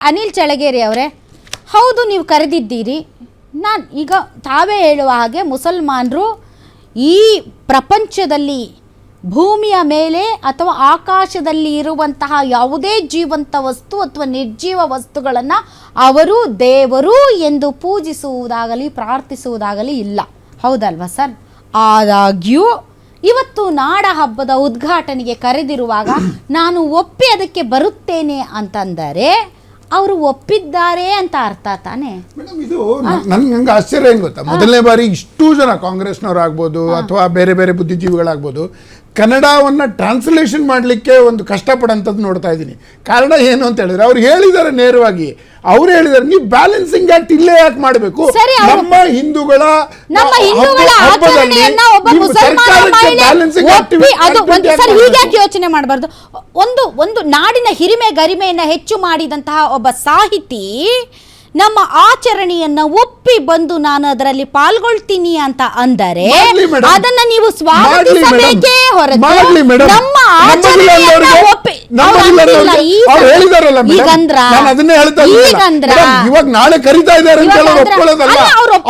ಅನಿಲ್ ಚಳಗೇರಿ ಅವರೇ, ಹೌದು ನೀವು ಕರೆದಿದ್ದೀರಿ. ನಾನು ಈಗ ತಾವೇ ಹೇಳುವ ಹಾಗೆ ಮುಸಲ್ಮಾನರು ಈ ಪ್ರಪಂಚದಲ್ಲಿ ಭೂಮಿಯ ಮೇಲೆ ಅಥವಾ ಆಕಾಶದಲ್ಲಿ ಇರುವಂತಹ ಯಾವುದೇ ಜೀವಂತ ವಸ್ತು ಅಥವಾ ನಿರ್ಜೀವ ವಸ್ತುಗಳನ್ನು ಅವರು ದೇವರು ಎಂದು ಪೂಜಿಸುವುದಾಗಲಿ ಪ್ರಾರ್ಥಿಸುವುದಾಗಲಿ ಇಲ್ಲ, ಹೌದಲ್ವಾ ಸರ್? ಆದಾಗ್ಯೂ ಇವತ್ತು ನಾಡ ಹಬ್ಬದ ಉದ್ಘಾಟನೆಗೆ ಕರೆದಿರುವಾಗ ನಾನು ಒಪ್ಪಿ ಅದಕ್ಕೆ ಬರುತ್ತೇನೆ ಅಂತಂದರೆ ಅವರು ಒಪ್ಪಿದ್ದಾರೆ ಅಂತ ಅರ್ಥ ತಾನೆ ಮೇಡಮ್? ಇದು ನಂಗೆ ಆಶ್ಚರ್ಯ ಏನು ಗೊತ್ತಾ, ಮೊದಲನೇ ಬಾರಿ ಇಷ್ಟು ಜನ ಕಾಂಗ್ರೆಸ್ನವರಾಗ್ಬೋದು ಅಥವಾ ಬೇರೆ ಬೇರೆ ಬುದ್ಧಿಜೀವಿಗಳಾಗ್ಬೋದು ಕನ್ನಡವನ್ನು ಟ್ರಾನ್ಸ್ಲೇಷನ್ ಮಾಡಲಿಕ್ಕೆ ಒಂದು ಕಷ್ಟಪಡೋಂಥದ್ದು ನೋಡ್ತಾ ಇದ್ದೀನಿ. ಕಾರಣ ಏನು ಅಂತ ಹೇಳಿದ್ರೆ ಅವ್ರು ಹೇಳಿದ್ದಾರೆ ನೇರವಾಗಿ, ಅವ್ರು ಹೇಳಿದ್ದಾರೆ ನೀವು ಬ್ಯಾಲೆನ್ಸಿಂಗ್ ಆಕ್ಟ್ ಇಲ್ಲೇ ಯಾಕೆ ಮಾಡಬೇಕು, ನಮ್ಮ ಹಿಂದೂಗಳ ಯೋಚನೆ ಮಾಡಬಾರ್ದು. ಒಂದು ನಾಡಿನ ಹಿರಿಮೆ ಗರಿಮೆಯನ್ನ ಹೆಚ್ಚು ಮಾಡಿದಂತಹ ಒಬ್ಬ ಸಾಹಿತಿ ನಮ್ಮ ಆಚರಣೆಯನ್ನ ಒಪ್ಪಿ ಬಂದು ನಾನು ಅದರಲ್ಲಿ ಪಾಲ್ಗೊಳ್ತೀನಿ ಅಂತ ಅಂದರೆ ಅದನ್ನ ನೀವು ಸ್ವಾಗತಿಸಬೇಕೇ ಹೊರತು ನಮ್ಮ ಆಚರಣೆಯನ್ನ ಒಪ್ಪಿ ಇವಾಗ ನಾಳೆ ಕರೀತಾ ಇದ್ದಾರೆ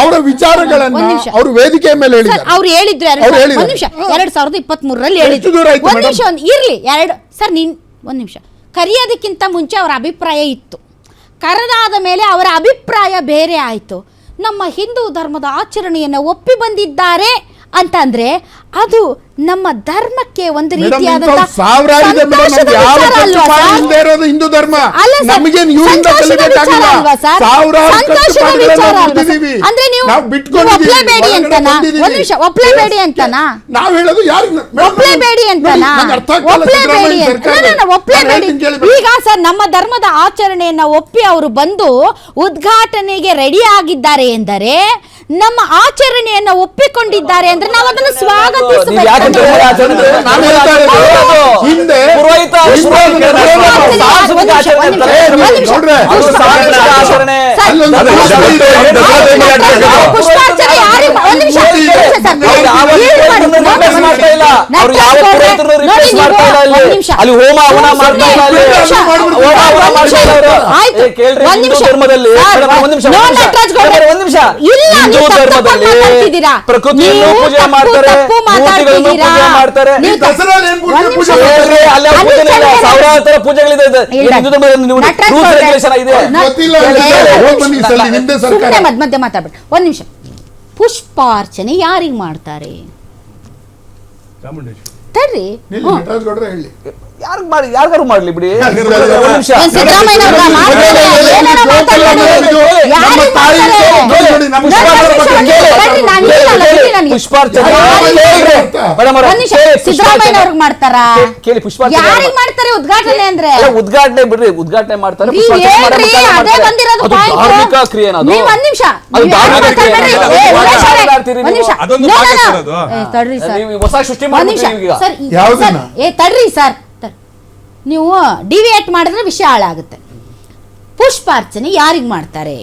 ಅವರ ವಿಚಾರಗಳನ್ನ ಅವರು ವೇದಿಕೆ ಮೇಲೆ ಅವ್ರು ಹೇಳಿದ್ರು 2023ರಲ್ಲಿ ಹೇಳಿದ್ರು. ಒಂದ್ ನಿಮಿಷ ಇರ್ಲಿ ಸರ್, ಒಂದ್ ನಿಮಿಷ. ಕರೆಯೋದಕ್ಕಿಂತ ಮುಂಚೆ ಅವರ ಅಭಿಪ್ರಾಯ ಇತ್ತು, ಕರೆದಾದ ಮೇಲೆ ಅವರ ಅಭಿಪ್ರಾಯ ಬೇರೆ ಆಯಿತು. ನಮ್ಮ ಹಿಂದೂ ಧರ್ಮದ ಆಚರಣೆಯನ್ನು ಒಪ್ಪಿ ಬಂದಿದ್ದಾರೆ ಅಂತಂದ್ರೆ ಅದು ನಮ್ಮ ಧರ್ಮಕ್ಕೆ ಒಂದು ರೀತಿಯಾದ ಒಪ್ಲೇಬೇಡಿ ಅಂತನಾ? ಒಂದ್ ನಿಮಿಷ, ಒಪ್ಲೇಬೇಡಿ ಅಂತನಾ? ಒಪ್ಲೇಬೇಡಿ ಅಂತನಾ? ಒಪ್ಲೇಬೇಡಿ. ಈಗ ಸರ್, ನಮ್ಮ ಧರ್ಮದ ಆಚರಣೆಯನ್ನ ಒಪ್ಪಿ ಅವರು ಬಂದು ಉದ್ಘಾಟನೆಗೆ ರೆಡಿ ಆಗಿದ್ದಾರೆ ಎಂದರೆ ನಮ್ಮ ಆಚರಣೆಯನ್ನ ಒಪ್ಪಿಕೊಂಡಿದ್ದಾರೆ ಅಂದ್ರೆ ನಾವು ಅದನ್ನು ಸ್ವಾಗತಿಸಬೇಕು. ಪ್ರಕೃತಿಯನ್ನು ಪೂಜೆ ಮಾಡ್ತಾರೆ, ಮೂರ್ತಿಗಳನ್ನು ಪೂಜೆ ಮಾಡ್ತಾರೆ. ಸಾವಿರಾರು ತರ ಪೂಜೆಗಳಿದೆ ಹಿಂದೂ ಧರ್ಮದಲ್ಲಿ. ಮಧ್ಯ ಮಾತಾಡ್ಬಿಟ್ಟು ಒಂದ್ ನಿಮಿಷ. ಪುಷ್ಪಾರ್ಚನೆ ಯಾರಿಗೆ ಮಾಡ್ತಾರೆ? ತಡ್ರಿ, ಯಾರಿಗಾರು ಮಾಡ್ಲಿ ಬಿಡಿ. ಸಿದ್ದರಾಮಯ್ಯವ್ರಿಗೆ ಮಾಡ್ತಾರಾ? ಕೇಳಿ, ಪುಷ್ಪಾರ್ಚನೆ ಯಾರಿಗೆ ಮಾಡ್ತಾರೆ? ಉದ್ಘಾಟನೆ ಅಂದ್ರೆ ಉದ್ಘಾಟನೆ ಬಿಡ್ರಿ, ಉದ್ಘಾಟನೆ ಮಾಡ್ತಾರೆ. ಧಾರ್ಮಿಕ ಕ್ರಿಯೆ, ಹೊಸ ಸೃಷ್ಟಿ ತಡ್ರಿ ಸರ್, ನೀವು ಡಿವಿಯೇಟ್ ಮಾಡಿದ್ರೆ ವಿಷಯ ಹಾಳಾಗುತ್ತೆ. ಪುಷ್ಪಾರ್ಚನೆ ಯಾರಿಗ್ ಮಾಡ್ತಾರೆ?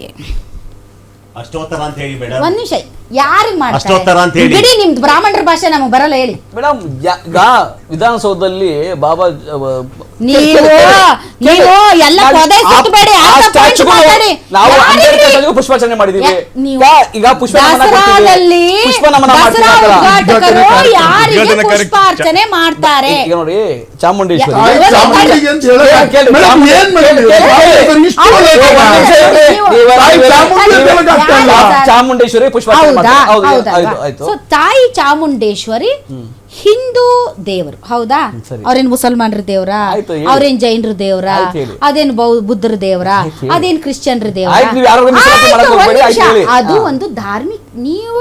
ಅಷ್ಟೋತ್ತರ ಅಂತ ಹೇಳಿ ಮೇಡಮ್. ಒಂದ್ ನಿಮಿಷ, ಯಾರಿಗ್ ಮಾಡ್ತಾರೆ? ಅಷ್ಟೋತ್ತರ ಅಂತ ಹೇಳಿ ಬಿಡಿ, ನಿಮ್ದು ಬ್ರಾಹ್ಮಣರ ಭಾಷೆ ನಮಗೆ ಬರಲ್ಲ, ಹೇಳಿ ಮೇಡಮ್. ವಿಧಾನಸೌಧದಲ್ಲಿ ಬಾಬಾ ನೀವು ಎಲ್ಲ ನಾವು ಪುಷ್ಪಾರ್ಚನೆ ಮಾಡಿದೀವಿ. ಈಗ ಪುಷ್ಪಾರ್ಚನೆ ಮಾಡ್ತಾರೆ. ಈಗ ನೋಡಿ, ಚಾಮುಂಡೇಶ್ವರಿ ಚಾಮುಂಡೇಶ್ವರಿ ಪುಷ್ಪಾರ್ಚನೆ ತಾಯಿ ಚಾಮುಂಡೇಶ್ವರಿ ಹಿಂದೂ ದೇವರು, ಹೌದಾ? ಅವ್ರೇನ್ ಮುಸಲ್ಮಾನರ ದೇವ್ರ? ಅವ್ರೇನ್ ಜೈನರ ದೇವ್ರ? ಅದೇನ್ ಬುದ್ಧರ ದೇವ್ರ? ಅದೇನ್ ಕ್ರಿಶ್ಚಿಯನ್ರ ದೇವ್ರ? ಅದು ಒಂದು ಧಾರ್ಮಿಕ. ನೀವು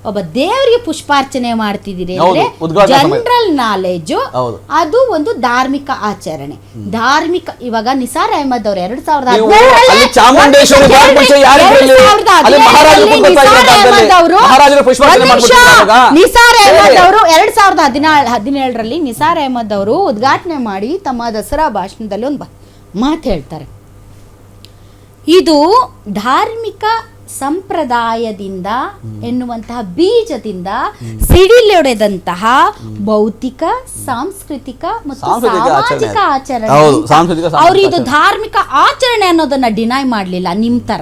ಒಬ್ಬ ದೇವರಿಗೆ ಪುಷ್ಪಾರ್ಚನೆ ಮಾಡ್ತಿದ್ದೀರಿ ಅಂದ್ರೆ ಜನರಲ್ ನಾಲೆಜ್, ಅದು ಒಂದು ಧಾರ್ಮಿಕ ಆಚರಣೆ. ಧಾರ್ಮಿಕ. ಇವಾಗ ನಿಸಾರ್ ಅಹಮದ್ ಅವರು 2017 ನಿಸಾರ್ ಅಹಮದ್ ಅವರು ಉದ್ಘಾಟನೆ ಮಾಡಿ ತಮ್ಮ ದಸರಾ ಭಾಷಣದಲ್ಲಿ ಒಂದು ಮಾತು ಹೇಳ್ತಾರೆ. ಇದು ಧಾರ್ಮಿಕ ಸಂಪ್ರದಾಯದಿಂದ ಎನ್ನುವಂತಹ ಬೀಜದಿಂದ ಸಿಡಿಲೊಡೆದಂತಹ ಭೌತಿಕ, ಸಾಂಸ್ಕೃತಿಕ ಮತ್ತು ಸಾಂಸ್ಕೃತಿಕ ಸಾಮಾಜಿಕ ಆಚರಣೆ. ಆಚರಣೆ ಹೌದು, ಅಂತ ಸಾಂಸ್ಕೃತಿಕ ಅವ್ರು ಇದು ಆಚರಣೆ. ಧಾರ್ಮಿಕ ಆಚರಣೆ ಅನ್ನೋದನ್ನ ಡಿನೈ ಮಾಡಲಿಲ್ಲ ನಿಮ್ಮ ತರ.